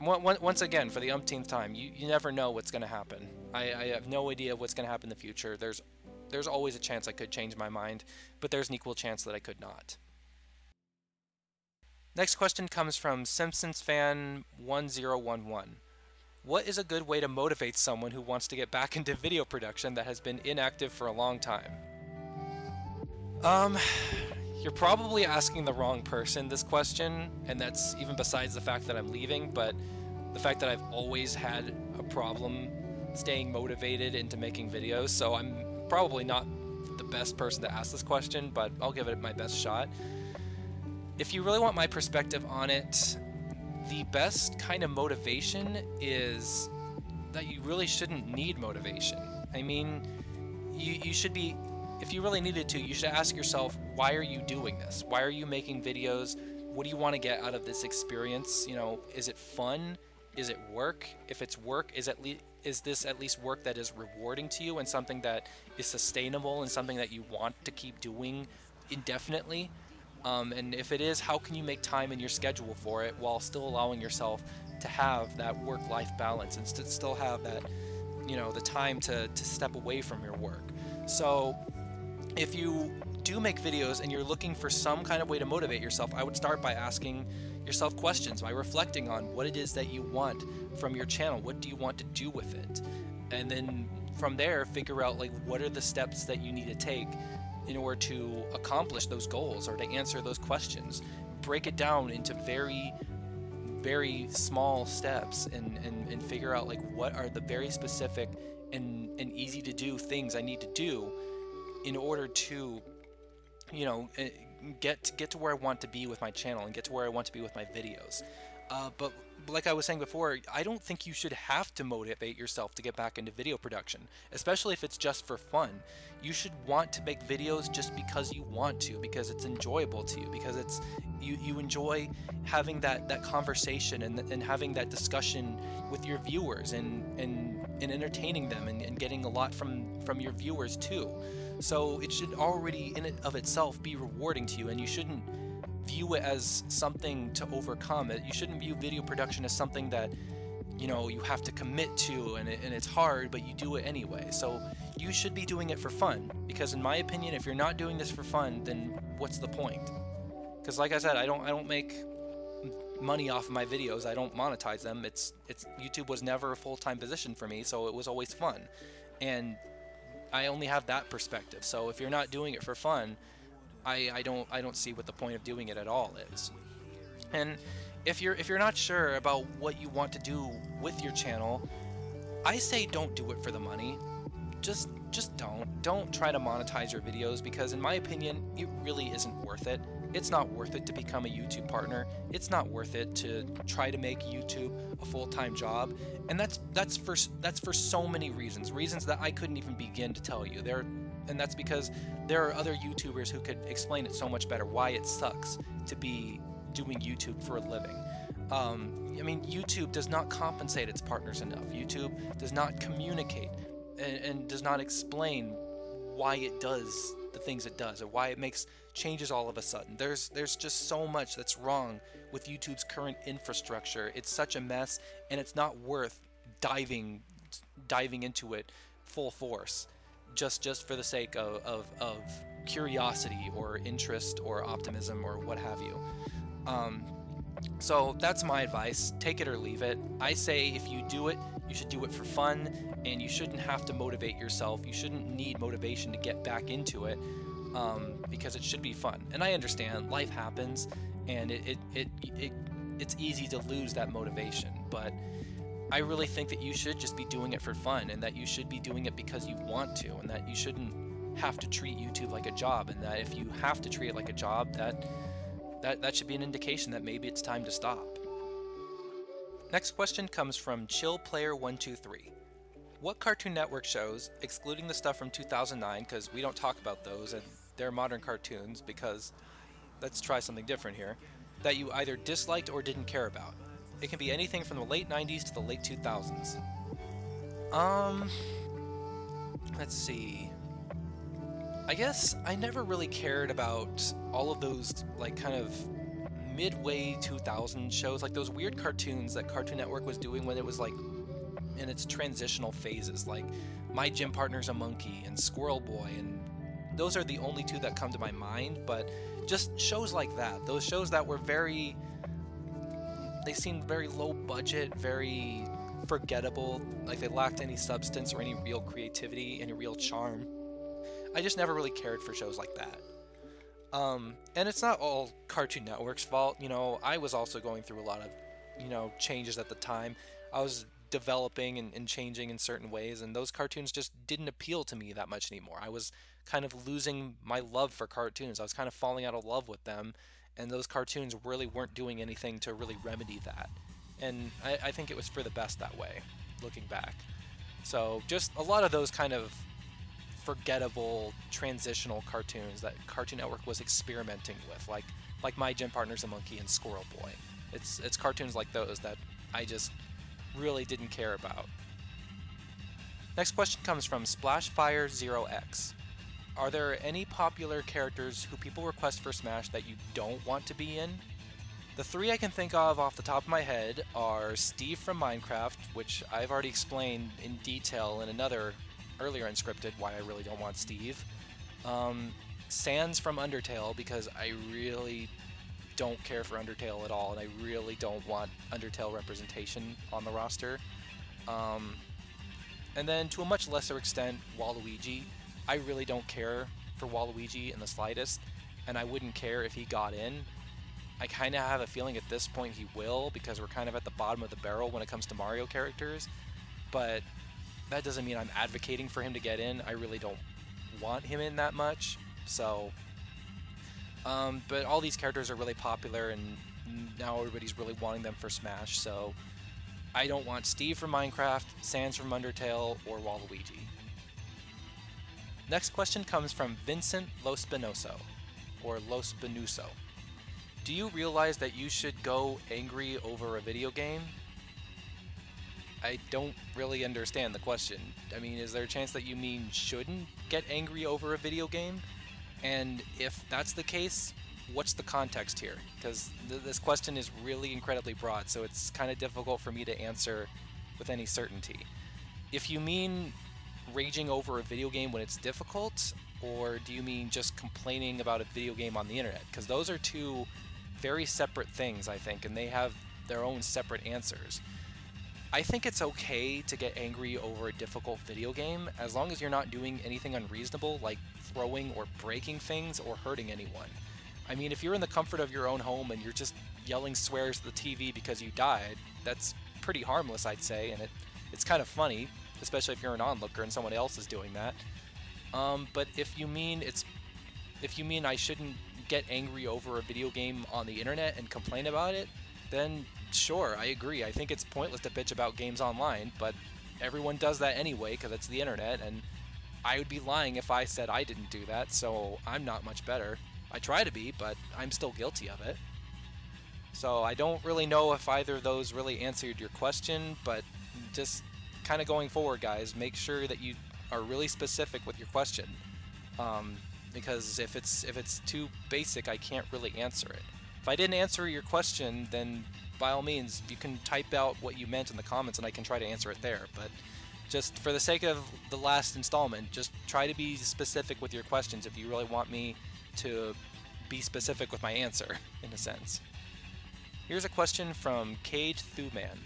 once again, for the umpteenth time, you never know what's going to happen. I have no idea what's going to happen in the future. There's always a chance I could change my mind, but there's an equal chance that I could not. Next question comes from Simpsons fan 1011. What is a good way to motivate someone who wants to get back into video production that has been inactive for a long time? You're probably asking the wrong person this question, and that's even besides the fact that I'm leaving, but the fact that I've always had a problem staying motivated into making videos, so I'm probably not the best person to ask this question, but I'll give it my best shot. If you really want my perspective on it, the best kind of motivation is that you really shouldn't need motivation. I mean, you should be if you really needed to, you should ask yourself, why are you doing this? Why are you making videos? What do you want to get out of this experience? You know, is it fun? Is it work? If it's work, is this at least work that is rewarding to you and something that is sustainable and something that you want to keep doing indefinitely? And if it is, how can you make time in your schedule for it while still allowing yourself to have that work-life balance and still have that, you know, the time to step away from your work? So if you do make videos and you're looking for some kind of way to motivate yourself, I would start by asking yourself questions, by reflecting on what it is that you want from your channel. What do you want to do with it? And then from there, figure out like what are the steps that you need to take in order to accomplish those goals or to answer those questions. Break it down into very, very small steps and figure out like what are the very specific and easy to do things I need to do in order to, you know, get to where I want to be with my channel and get to where I want to be with my videos. But like I was saying before, I don't think you should have to motivate yourself to get back into video production, especially if it's just for fun. You should want to make videos just because you want to, because it's enjoyable to you, because it's you enjoy having that conversation and having that discussion with your viewers and entertaining them and getting a lot from your viewers too. So it should already in and of itself be rewarding to you, and you shouldn't view it as something to overcome. You shouldn't view video production as something that, you know, you have to commit to and it's hard, but you do it anyway. So you should be doing it for fun, because in my opinion, if you're not doing this for fun, then what's the point? Because like I said, I don't make money off of my videos. I don't monetize them. It's YouTube was never a full-time position for me, so it was always fun. And I only have that perspective. So if you're not doing it for fun, I don't see what the point of doing it at all is. And if you're not sure about what you want to do with your channel, I say don't do it for the money. Just don't try to monetize your videos, because in my opinion, it really isn't worth it. It's not worth it to become a YouTube partner. It's not worth it to try to make YouTube a full-time job. And that's for so many reasons that I couldn't even begin to tell you. And that's because there are other YouTubers who could explain it so much better why it sucks to be doing YouTube for a living. I mean, YouTube does not compensate its partners enough. YouTube does not communicate and does not explain why it does the things it does or why it makes changes all of a sudden. There's just so much that's wrong with YouTube's current infrastructure. It's such a mess, and it's not worth diving into it full force just for the sake of curiosity or interest or optimism or what have you. So that's my advice. Take it or leave it. I say if you do it, you should do it for fun, and you shouldn't have to motivate yourself. You shouldn't need motivation to get back into it, because it should be fun. And I understand life happens, and it's easy to lose that motivation, but I really think that you should just be doing it for fun, and that you should be doing it because you want to, and that you shouldn't have to treat YouTube like a job, and that if you have to treat it like a job, that should be an indication that maybe it's time to stop. Next question comes from ChillPlayer123. What Cartoon Network shows, excluding the stuff from 2009, because we don't talk about those and they're modern cartoons, because let's try something different here, that you either disliked or didn't care about? It can be anything from the late 90s to the late 2000s. Let's see. I guess I never really cared about all of those, like, kind of midway 2000 shows, like those weird cartoons that Cartoon Network was doing when it was, like, in its transitional phases, like My Gym Partner's a Monkey and Squirrel Boy, and those are the only two that come to my mind. But just shows like that, those shows that were they seemed very low budget, very forgettable, like they lacked any substance or any real creativity, any real charm. I just never really cared for shows like that. And it's not all Cartoon Network's fault. You know, I was also going through a lot of, you know, changes at the time. I was developing and changing in certain ways, and those cartoons just didn't appeal to me that much anymore. I was kind of losing my love for cartoons. I was kind of falling out of love with them, and those cartoons really weren't doing anything to really remedy that. And I think it was for the best that way, looking back. So just a lot of those kind of forgettable transitional cartoons that Cartoon Network was experimenting with, like My Gym Partner's a Monkey and Squirrel Boy. It's cartoons like those that I just really didn't care about. Next question comes from Splashfire0x. Are there any popular characters who people request for Smash that you don't want to be in? The three I can think of off the top of my head are Steve from Minecraft, which I've already explained in detail in another earlier Unscripted why I really don't want Steve. Sans from Undertale, because I really don't care for Undertale at all, and I really don't want Undertale representation on the roster. And then to a much lesser extent, Waluigi. I really don't care for Waluigi in the slightest, and I wouldn't care if he got in. I kind of have a feeling at this point he will, because we're kind of at the bottom of the barrel when it comes to Mario characters, but that doesn't mean I'm advocating for him to get in. I really don't want him in that much, so... but all these characters are really popular, and now everybody's really wanting them for Smash, so I don't want Steve from Minecraft, Sans from Undertale, or Waluigi. Next question comes from Vincent Lospinoso, or Lospinoso. Do you realize that you should go angry over a video game? I don't really understand the question. I mean, is there a chance that you mean shouldn't get angry over a video game? And if that's the case, what's the context here? Because this question is really incredibly broad, so it's kind of difficult for me to answer with any certainty. If you mean raging over a video game when it's difficult, or do you mean just complaining about a video game on the internet? Because those are two very separate things, I think, and they have their own separate answers. I think it's okay to get angry over a difficult video game as long as you're not doing anything unreasonable like throwing or breaking things or hurting anyone. I mean, if you're in the comfort of your own home and you're just yelling swears to the TV because you died, that's pretty harmless, I'd say, and it's kind of funny, especially if you're an onlooker and someone else is doing that. But if you mean I shouldn't get angry over a video game on the internet and complain about it, then sure, I agree. I think it's pointless to bitch about games online, but everyone does that anyway because it's the internet, and I would be lying if I said I didn't do that, so I'm not much better. I try to be, but I'm still guilty of it. So I don't really know if either of those really answered your question, but just kind of going forward, guys, make sure that you are really specific with your question. Because if it's too basic, I can't really answer it. If I didn't answer your question, then by all means, you can type out what you meant in the comments and I can try to answer it there. But just for the sake of the last installment, just try to be specific with your questions if you really want me to be specific with my answer, in a sense. Here's a question from Cage Thuman.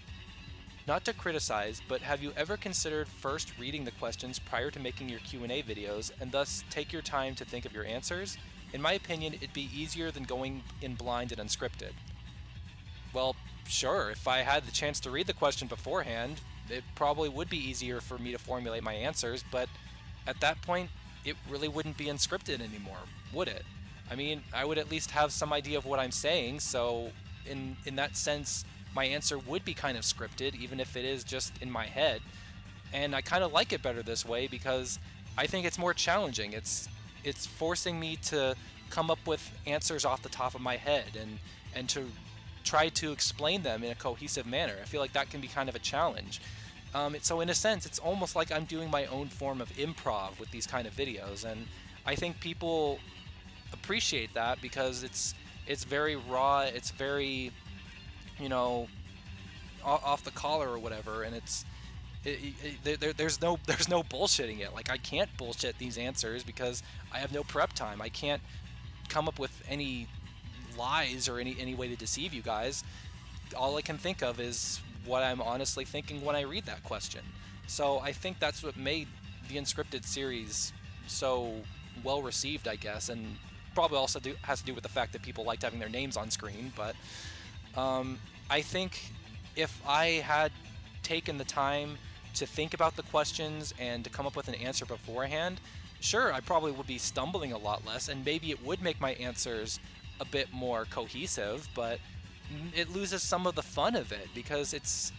Not to criticize, but have you ever considered first reading the questions prior to making your Q&A videos and thus take your time to think of your answers? In my opinion, it'd be easier than going in blind and unscripted. Well, sure, if I had the chance to read the question beforehand, it probably would be easier for me to formulate my answers, but at that point, it really wouldn't be unscripted anymore, would it? I mean, I would at least have some idea of what I'm saying, so in that sense, my answer would be kind of scripted, even if it is just in my head. And I kind of like it better this way because I think it's more challenging. It's forcing me to come up with answers off the top of my head and to try to explain them in a cohesive manner. I feel like that can be kind of a challenge. So in a sense, it's almost like I'm doing my own form of improv with these kind of videos, and I think people appreciate that because it's very raw, it's very, you know, off the collar or whatever, and there's no bullshitting it. Like, I can't bullshit these answers because I have no prep time. I can't come up with any lies or any way to deceive you guys. All I can think of is what I'm honestly thinking when I read that question. So I think that's what made the Unscripted series so well received, I guess, and probably also has to do with the fact that people liked having their names on screen. But I think if I had taken the time to think about the questions and to come up with an answer beforehand, sure, I probably would be stumbling a lot less, and maybe it would make my answers a bit more cohesive, but it loses some of the fun of it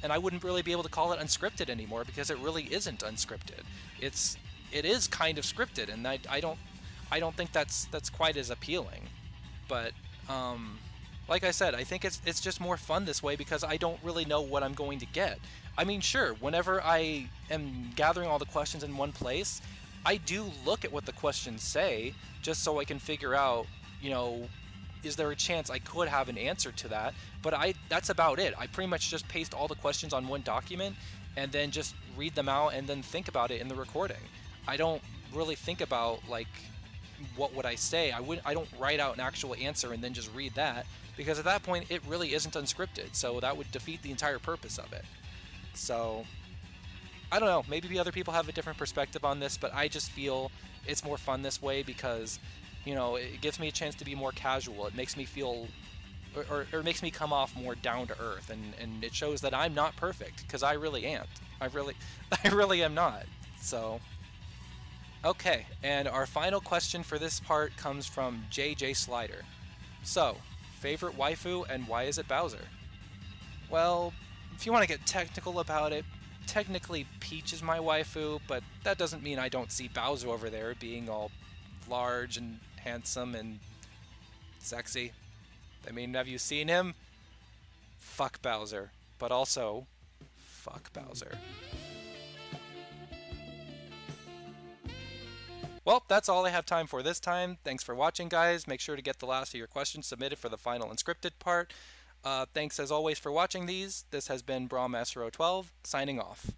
and I wouldn't really be able to call it unscripted anymore because it really isn't unscripted. It's it is kind of scripted, and I don't think that's quite as appealing. But like I said, I think it's just more fun this way because I don't really know what I'm going to get. I mean, sure, whenever I am gathering all the questions in one place, I do look at what the questions say just so I can figure out, you know, is there a chance I could have an answer to that? But that's about it. I pretty much just paste all the questions on one document and then just read them out and then think about it in the recording. I don't really think about like what would I say. I don't write out an actual answer and then just read that, because at that point it really isn't unscripted. So that would defeat the entire purpose of it. So I don't know, maybe other people have a different perspective on this, but I just feel it's more fun this way because, you know, it gives me a chance to be more casual. It makes me feel, or it makes me come off more down to earth, and it shows that I'm not perfect, because I really am. I really am not. So, okay, and our final question for this part comes from JJ Slider. So, favorite waifu and why is it Bowser? Well, if you want to get technical about it, technically Peach is my waifu, but that doesn't mean I don't see Bowser over there being all large and handsome and sexy. I mean, have you seen him? Fuck Bowser. But also, fuck Bowser. Well, that's all I have time for this time. Thanks for watching, guys. Make sure to get the last of your questions submitted for the final unscripted part. Thanks as always for watching these. This has been Brawlmaster 012, signing off.